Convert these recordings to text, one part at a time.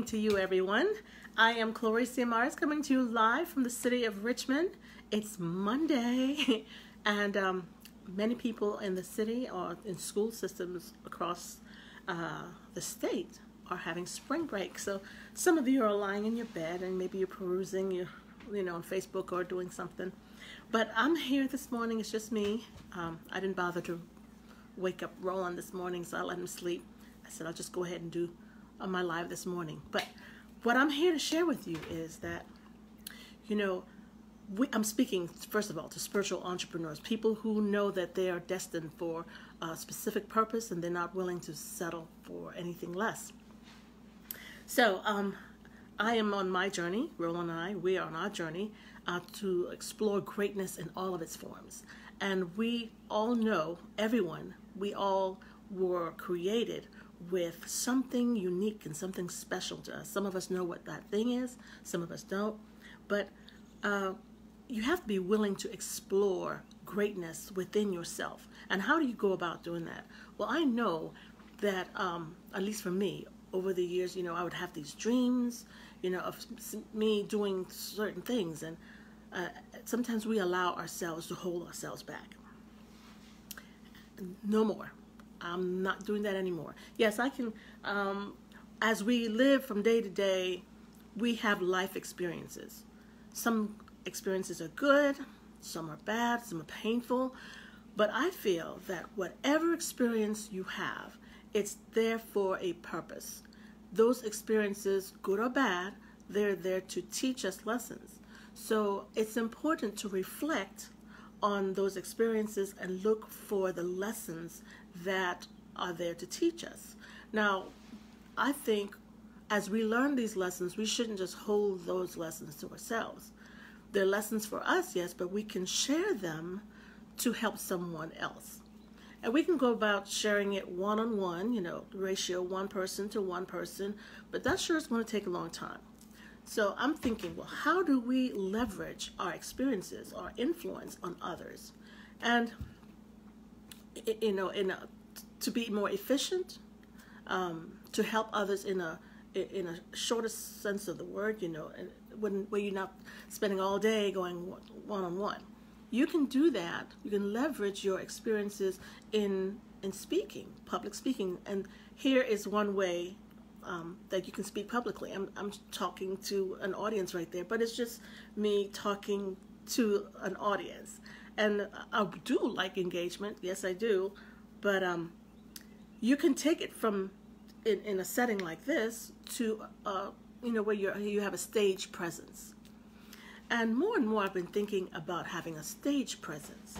To you, everyone. I am Recie coming to you live from the city of Richmond. It's Monday, and many people in the city or in school systems across the state are having spring break. So some of you are lying in your bed and maybe you're perusing on Facebook or doing something. But I'm here this morning. It's just me. I didn't bother to wake up Roland this morning, so I let him sleep. I said I'll just go ahead and do my live this morning. But what I'm here to share with you is that, I'm speaking, first of all, to spiritual entrepreneurs, people who know that they are destined for a specific purpose and they're not willing to settle for anything less. So I am on my journey. Roland and we are on our journey to explore greatness in all of its forms. And we all know, we all were created with something unique and something special to us. Some of us know what that thing is, some of us don't, but you have to be willing to explore greatness within yourself. And how do you go about doing that? Well, I know that, at least for me, over the years, I would have these dreams, of me doing certain things, and sometimes we allow ourselves to hold ourselves back. No more. I'm not doing that anymore. Yes, I can, as we live from day to day, we have life experiences. Some experiences are good, some are bad, some are painful, but I feel that whatever experience you have, it's there for a purpose. Those experiences, good or bad, they're there to teach us lessons. So it's important to reflect on those experiences and look for the lessons that are there to teach us. Now, I think as we learn these lessons, we shouldn't just hold those lessons to ourselves. They're lessons for us, yes, but we can share them to help someone else. And we can go about sharing it one-on-one, ratio one person to one person, but that sure is going to take a long time. So I'm thinking, well, how do we leverage our experiences, our influence on others, and to be more efficient, to help others in a shortest sense of the word, where you're not spending all day going one-on-one. You can do that. You can leverage your experiences in speaking, public speaking, and here is one way that you can speak publicly. I'm talking to an audience right there, but it's just me talking to an audience. And I do like engagement, yes I do, but you can take it from in a setting like this to where you have a stage presence. And more I've been thinking about having a stage presence.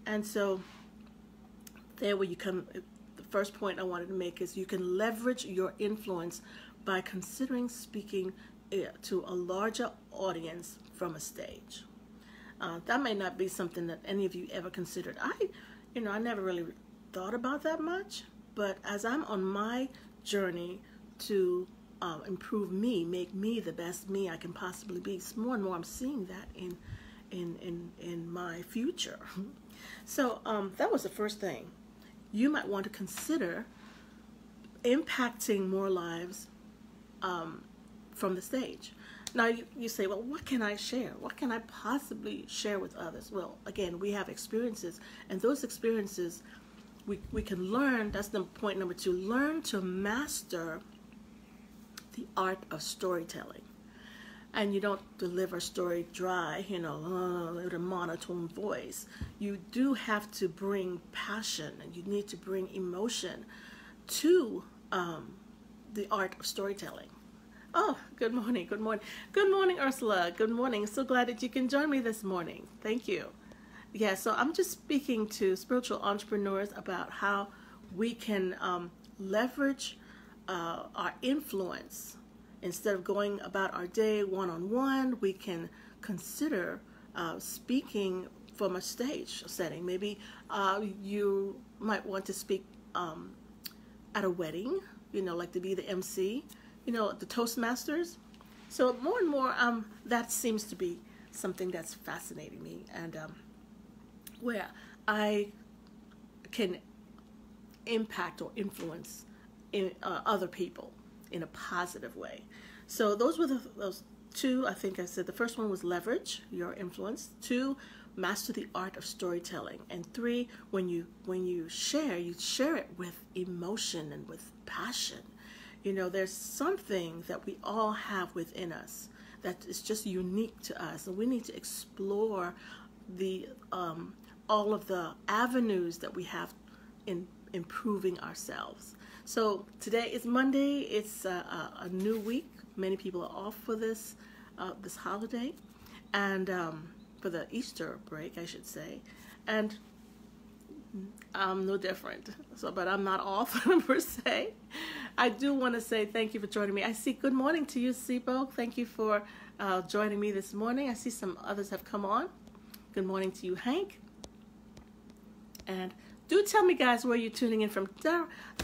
And so there where you come. The first point I wanted to make is you can leverage your influence by considering speaking to a larger audience from a stage. That may not be something that any of you ever considered. I never really thought about that much, but as I'm on my journey to improve me, make me the best me I can possibly be, more and more I'm seeing that in my future. So that was the first thing. You might want to consider impacting more lives from the stage. Now you say, well, what can I share? What can I possibly share with others? Well, again, we have experiences, and those experiences we can learn. That's the point number 2. Learn to master the art of storytelling. And you don't deliver story dry, with a monotone voice. You do have to bring passion, and you need to bring emotion to the art of storytelling. Oh, good morning, good morning. Good morning, Ursula. Good morning. So glad that you can join me this morning. Thank you. Yeah, so I'm just speaking to spiritual entrepreneurs about how we can leverage our influence. Instead of going about our day one-on-one, we can consider speaking from a stage setting. Maybe you might want to speak at a wedding, like to be the MC, the Toastmasters. So more and more, that seems to be something that's fascinating me, and where I can impact or influence other people in a positive way. So those were those two. I think I said the first one was leverage your influence. 2, master the art of storytelling. And 3, when you share it with emotion and with passion. You know, there's something that we all have within us that is just unique to us, and we need to explore the all of the avenues that we have in improving ourselves. So today is Monday. It's a new week. Many people are off for this holiday, and for the Easter break, I should say. And I'm no different. So, but I'm not off per se. I do want to say thank you for joining me. I see good morning to you, Sipo. Thank you for joining me this morning. I see some others have come on. Good morning to you, Hank. And do tell me, guys, where you're tuning in from.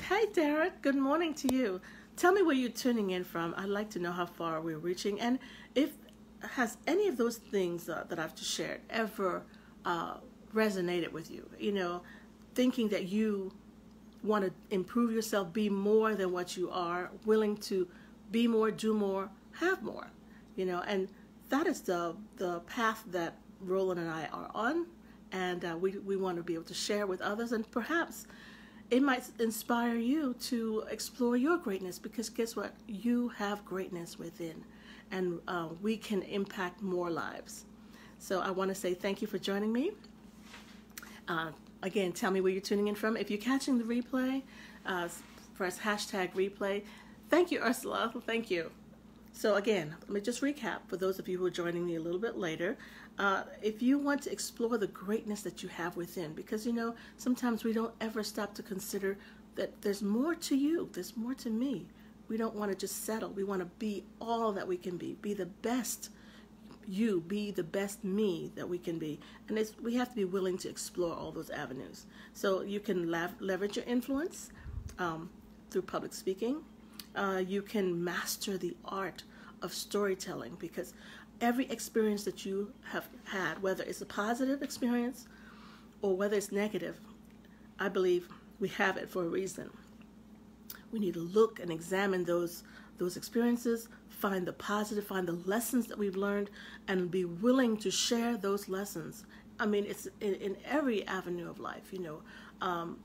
Hey, Derek. Good morning to you. Tell me where you're tuning in from. I'd like to know how far we're reaching, and if has any of those things that I've just shared ever resonated with you. You know, thinking that you want to improve yourself, be more than what you are, willing to be more, do more, have more. You know, and that is the path that Roland and I are on, and we want to be able to share with others, and perhaps it might inspire you to explore your greatness, because guess what? You have greatness within, and we can impact more lives. So I want to say thank you for joining me. Again, tell me where you're tuning in from. If you're catching the replay, press #replay. Thank you, Ursula. Thank you. So again, let me just recap for those of you who are joining me a little bit later. If you want to explore the greatness that you have within, because, you know, sometimes we don't ever stop to consider that there's more to you, there's more to me. We don't want to just settle. We want to be all that we can be the best you, be the best me that we can be. And we have to be willing to explore all those avenues. So you can leverage your influence through public speaking. You can master the art of storytelling, because every experience that you have had, whether it's a positive experience or whether it's negative, I believe we have it for a reason. We need to look and examine those experiences, find the positive, find the lessons that we've learned, and be willing to share those lessons. I mean, it's in every avenue of life, you know,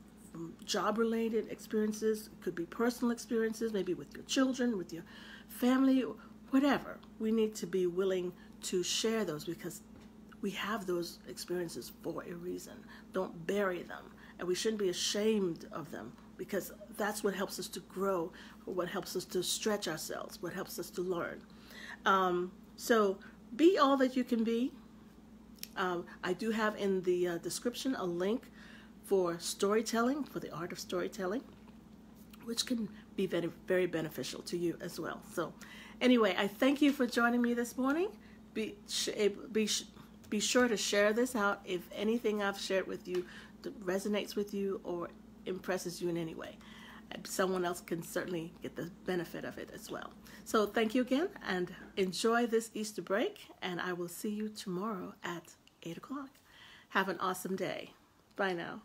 job-related experiences, could be personal experiences, maybe with your children, with your family, whatever. We need to be willing to share those, because we have those experiences for a reason. Don't bury them, and we shouldn't be ashamed of them, because that's what helps us to grow, what helps us to stretch ourselves, what helps us to learn. So be all that you can be. I do have in the description a link for storytelling, for the art of storytelling, which can be very, very beneficial to you as well. So anyway, I thank you for joining me this morning. Be sure to share this out if anything I've shared with you that resonates with you or impresses you in any way. Someone else can certainly get the benefit of it as well. So thank you again, and enjoy this Easter break, and I will see you tomorrow at 8 o'clock. Have an awesome day. Bye now.